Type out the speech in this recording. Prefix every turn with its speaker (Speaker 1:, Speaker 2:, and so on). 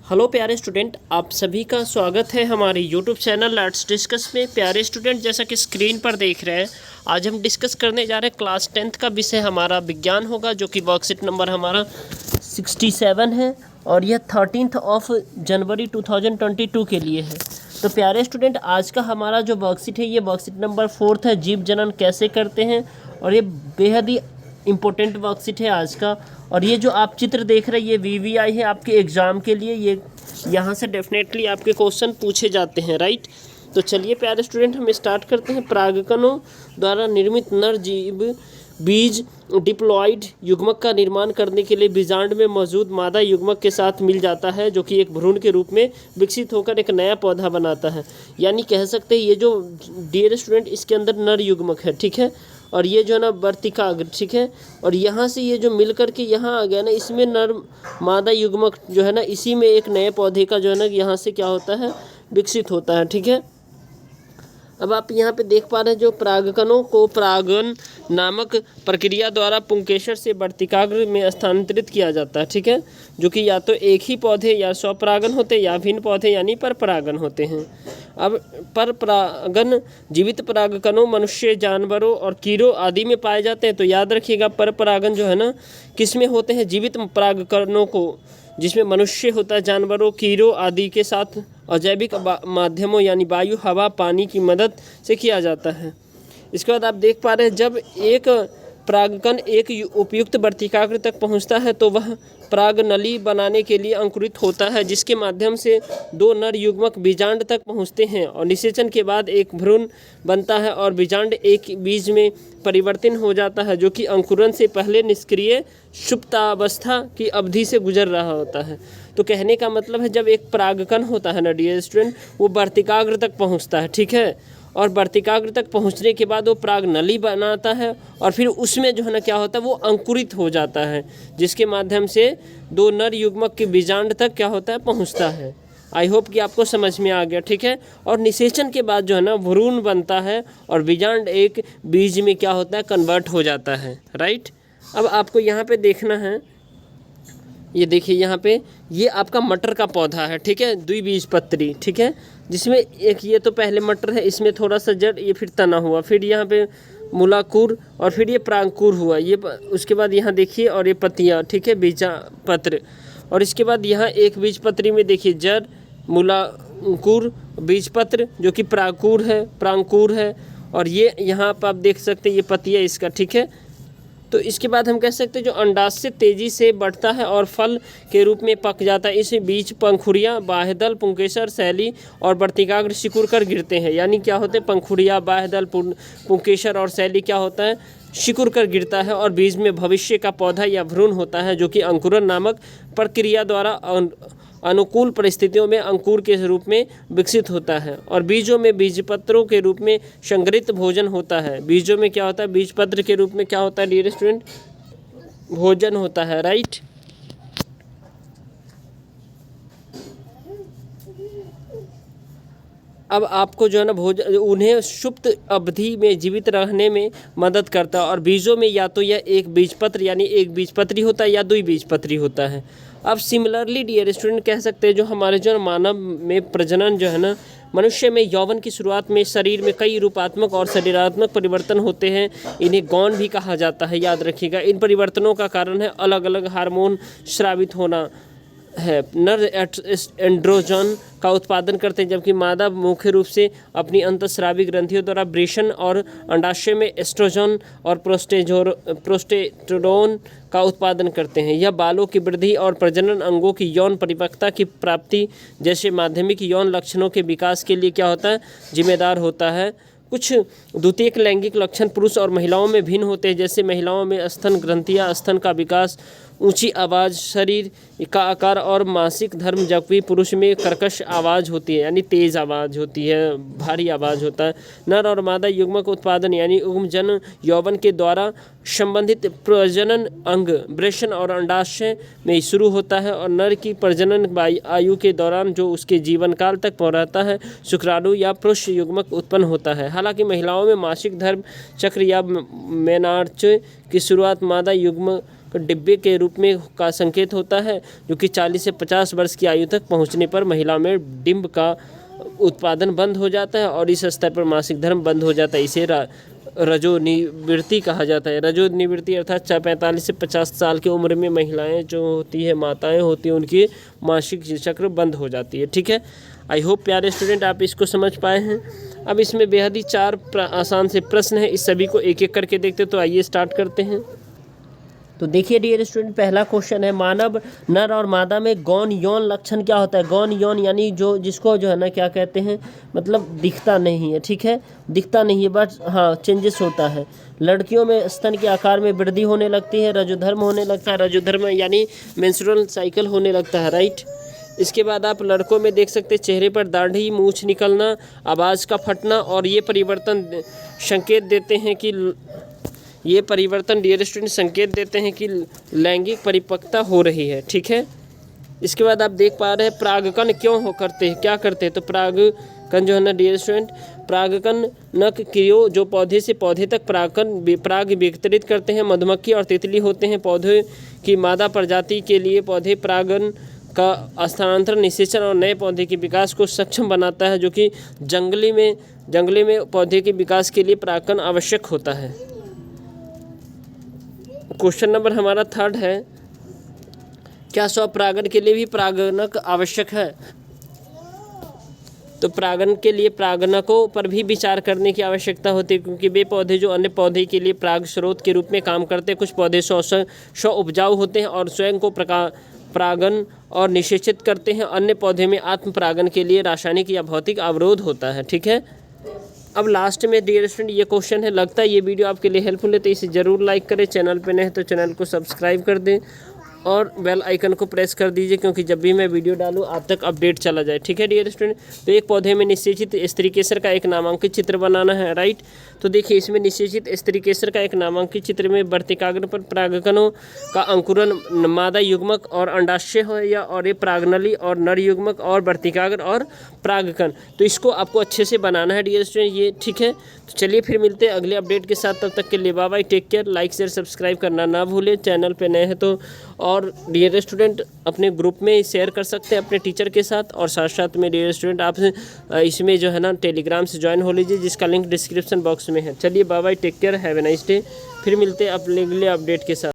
Speaker 1: Hello प्यारे student, आप सभी का स्वागत है हमारे यूट्यूब चैनल लेट्स डिस्कस में। प्यारे स्टूडेंट, जैसा कि स्क्रीन पर देख रहे हैं, आज हम डिस्कस करने जा रहे हैं क्लास 10th का विषय हमारा विज्ञान होगा, जो कि वर्कशीट नंबर हमारा 67 है और यह 13 जनवरी 2022 के लिए है। तो प्यारे स्टूडेंट, आज का हमारा जो वर्कशीट है ये वर्कशीट नंबर 4 है, जीव जनन कैसे करते हैं, और ये बेहद ही इम्पोर्टेंट वर्कशीट है आज का। और ये जो आप चित्र देख रहे हैं ये VVI है आपके एग्ज़ाम के लिए, ये यहाँ से डेफिनेटली आपके क्वेश्चन पूछे जाते हैं, राइट। तो चलिए प्यारे स्टूडेंट, हम स्टार्ट करते हैं। परागकणों द्वारा निर्मित नर जीव बीज डिप्लॉइड युग्मक का निर्माण करने के लिए बीजांड में मौजूद मादा युग्मक के साथ मिल जाता है, जो कि एक भ्रूण के रूप में विकसित होकर एक नया पौधा बनाता है। यानी कह सकते हैं ये जो डियर स्टूडेंट इसके अंदर नर युग्मक है, ठीक है, और ये जो है ना वर्तिकाग्र, ठीक है, और यहाँ से ये जो मिल कर के यहाँ आ गया ना, इसमें नर मादा युग्मक जो है ना, इसी में एक नए पौधे का जो है ना यहाँ से क्या होता है, विकसित होता है, ठीक है। अब आप यहाँ पे देख पा रहे हैं जो परागकणों को परागन नामक प्रक्रिया द्वारा पुंकेसर से वर्तिकाग्र में स्थानांतरित किया जाता है, ठीक है, जो कि या तो एक ही पौधे या स्वपरागन होते हैं या भिन्न पौधे यानी पर परागन होते हैं। अब पर परागन जीवित परागकणों मनुष्य, जानवरों और कीड़ों आदि में पाए जाते हैं। तो याद रखिएगा, पर परागन जो है ना किस में होते हैं, जीवित परागकणों को, जिसमें मनुष्य होता है, जानवरों, कीड़ों आदि के साथ अजैविक माध्यमों यानी वायु, हवा, पानी की मदद से किया जाता है। इसके बाद आप देख पा रहे हैं जब एक परागकण एक उपयुक्त वर्तिकाग्र तक पहुंचता है तो वह परागनली बनाने के लिए अंकुरित होता है, जिसके माध्यम से दो नर युग्मक बीजांड तक पहुंचते हैं और निषेचन के बाद एक भ्रूण बनता है और बीजांड एक बीज में परिवर्तन हो जाता है, जो कि अंकुरन से पहले निष्क्रिय सुप्तावस्था की अवधि से गुजर रहा होता है। तो कहने का मतलब है जब एक परागकण होता है ना डियर स्टूडेंट, वो वर्तिकाग्र तक पहुंचता है, ठीक है, और वर्तिकाग्र तक पहुंचने के बाद वो परागनली बनाता है और फिर उसमें जो है ना क्या होता है, वो अंकुरित हो जाता है, जिसके माध्यम से दो नर युग्मक के बीजांड तक क्या होता है, पहुंचता है। आई होप कि आपको समझ में आ गया, ठीक है। और निषेचन के बाद जो है ना भ्रूण बनता है और बीजांड एक बीज में क्या होता है, कन्वर्ट हो जाता है, राइट। अब आपको यहाँ पे देखना है, ये देखिए यहाँ पे ये आपका मटर का पौधा है, ठीक है, द्विबीजपत्री, ठीक है, जिसमें एक ये तो पहले मटर है, इसमें थोड़ा सा जड़, ये फिर तना हुआ, फिर यहाँ पे मूलाकुर और फिर ये प्रांकुर हुआ, ये उसके बाद यहाँ देखिए और ये पत्तियाँ, ठीक है, बीजा पत्र, और इसके बाद यहाँ एक बीजपत्री में देखिए जड़, मूलाकुर, बीजपत्र जो कि प्रांकुर है, और ये यहाँ पर आप देख सकते हैं ये पत्तियाँ इसका, ठीक है। तो इसके बाद हम कह सकते हैं जो अंडाशय तेजी से बढ़ता है और फल के रूप में पक जाता है, इसे बीज पंखुड़ियाँ, बाह्यदल, पुंकेसर, शैली और वर्तिकाग्र सिकुड़ कर गिरते हैं। यानी क्या होते हैं, पंखुड़ियाँ, बाह्यदल, पुंकेसर और शैली क्या होता है, सिकुड़ कर गिरता है और बीज में भविष्य का पौधा या भ्रूण होता है, जो कि अंकुरन नामक प्रक्रिया द्वारा अनुकूल परिस्थितियों में अंकुर के रूप में विकसित होता है। और बीजों में बीजपत्रों के रूप में संग्रहित भोजन होता है। बीजों में क्या होता है, बीजपत्र के रूप में क्या होता है डियर स्टूडेंट, भोजन होता है, राइट। अब आपको जो है ना भोजन उन्हें सुप्त अवधि में जीवित रहने में मदद करता है। और बीजों में या तो यह एक बीजपत्र यानी एक बीजपत्री होता है या द्विबीजपत्री होता है। अब सिमिलरली डियर स्टूडेंट कह सकते हैं जो हमारे जो मानव में प्रजनन जो है ना, मनुष्य में यौवन की शुरुआत में शरीर में कई रूपात्मक और शरीरात्मक परिवर्तन होते हैं, इन्हें गौण भी कहा जाता है, याद रखिएगा। इन परिवर्तनों का कारण है अलग अलग हार्मोन स्रावित होना है। नर एंड्रोजन का उत्पादन करते हैं, जबकि मादा मुख्य रूप से अपनी अंतःस्रावी ग्रंथियों द्वारा वृषण और अंडाशय में एस्ट्रोजन और प्रोस्टेरोन का उत्पादन करते हैं। यह बालों की वृद्धि और प्रजनन अंगों की यौन परिपक्वता की प्राप्ति जैसे माध्यमिक यौन लक्षणों के विकास के लिए क्या होता है, जिम्मेदार होता है। कुछ द्वितीयक लैंगिक लक्षण पुरुष और महिलाओं में भिन्न होते हैं, जैसे महिलाओं में स्तन ग्रंथियां, स्तन का विकास, ऊंची आवाज़, शरीर का आकार और मासिक धर्म, जबकि पुरुष में कर्कश आवाज़ होती है यानी तेज़ आवाज़ होती है, भारी आवाज़ होता है। नर और मादा युग्मक उत्पादन यानी उद्गमजन यौवन के द्वारा संबंधित प्रजनन अंग वृषण और अंडाशय में शुरू होता है, और नर की प्रजनन आयु के दौरान जो उसके जीवन काल तक रहता है शुक्राणु या पुरुष युग्मक उत्पन्न होता है। हालांकि महिलाओं में मासिक धर्म चक्र या मेनार्च की शुरुआत मादा युग्म डिब्बे के रूप में का संकेत होता है, जो कि 40 से 50 वर्ष की आयु तक पहुंचने पर महिला में डिंब का उत्पादन बंद हो जाता है और इस स्तर पर मासिक धर्म बंद हो जाता है। इसे रजोनिवृत्ति कहा जाता है। रजोनिवृत्ति अर्थात 45 से 50 साल की उम्र में महिलाएं जो होती है, माताएं होती हैं, उनकी मासिक चक्र बंद हो जाती है। ठीक है, आई होप प्यारे स्टूडेंट आप इसको समझ पाए हैं। अब इसमें बेहद ही 4 आसान से प्रश्न हैं, इस सभी को एक एक करके देखते। तो आइए स्टार्ट करते हैं। तो देखिए डियर स्टूडेंट, पहला क्वेश्चन है, मानव नर और मादा में गौण यौन लक्षण क्या होता है। गौण यौन यानी जिसको जो है ना क्या कहते हैं, मतलब दिखता नहीं है। ठीक है, दिखता नहीं है बट हाँ चेंजेस होता है। लड़कियों में स्तन के आकार में वृद्धि होने लगती है, रजोधर्म होने लगता है। रजोधर्म यानी मेंस्ट्रुअल साइकिल होने लगता है, राइट। इसके बाद आप लड़कों में देख सकते हैं चेहरे पर दाढ़ी, मूछ निकलना, आवाज़ का फटना, और ये परिवर्तन संकेत देते हैं कि डियर स्टूडेंट संकेत देते हैं कि लैंगिक परिपक्वता हो रही है। ठीक है, इसके बाद आप देख पा रहे हैं परागकण क्यों करते हैं, क्या करते हैं। तो परागकण जो है ना डियर स्टूडेंट, परागकण नक क्रियो जो पौधे से पौधे तक पराग वितरित करते हैं। मधुमक्खी और तितली होते हैं पौधे की मादा प्रजाति के लिए पौधे परागण का स्थानांतरण, निषेचन और नए पौधे के विकास को सक्षम बनाता है, जो कि जंगली में पौधे के विकास के लिए परागकण आवश्यक होता है। क्वेश्चन नंबर हमारा 3 है, क्या स्वपरागण के लिए भी परागणक आवश्यक है। तो परागण के लिए परागणकों पर भी विचार करने की आवश्यकता होती है, क्योंकि वे पौधे जो अन्य पौधे के लिए पराग स्रोत के रूप में काम करते हैं। कुछ पौधे स्व उपजाऊ होते हैं और स्वयं को परागण और निषेचित करते हैं। अन्य पौधे में आत्म परागण के लिए रासायनिक या भौतिक अवरोध होता है। ठीक है, अब लास्ट में डियर स्टूडेंट ये क्वेश्चन है, लगता है ये वीडियो आपके लिए हेल्पफुल है तो इसे ज़रूर लाइक करें। चैनल पे नए हैं तो चैनल को सब्सक्राइब कर दें और बेल आइकन को प्रेस कर दीजिए, क्योंकि जब भी मैं वीडियो डालूं आप तक अपडेट चला जाए। ठीक है डियर स्टूडेंट, तो एक पौधे में निषेचित स्त्रीकेसर का एक नामांकित चित्र बनाना है, राइट। तो देखिए इसमें निषेचित स्त्रीकेसर का एक नामांकित चित्र में वर्तिकाग्र पर परागकणों का अंकुरन मादा युग्मक और अंडाशय हो या और ये परागनली और नर युग्मक और वर्तिकाग्र और परागकण, तो इसको आपको अच्छे से बनाना है डियर स्टूडेंट ये। ठीक है, तो चलिए फिर मिलते हैं अगले अपडेट के साथ, तब तक के लिए bye bye, take care. Like share subscribe करना ना भूलें, चैनल पे नए हैं तो। और डियर स्टूडेंट अपने ग्रुप में शेयर कर सकते हैं अपने टीचर के साथ, और साथ साथ में डियर स्टूडेंट आप इसमें जो है ना टेलीग्राम से ज्वाइन हो लीजिए, जिसका लिंक डिस्क्रिप्शन बॉक्स में है। चलिए bye bye, take care, have a nice day. फिर मिलते हैं अगले अपडेट के साथ।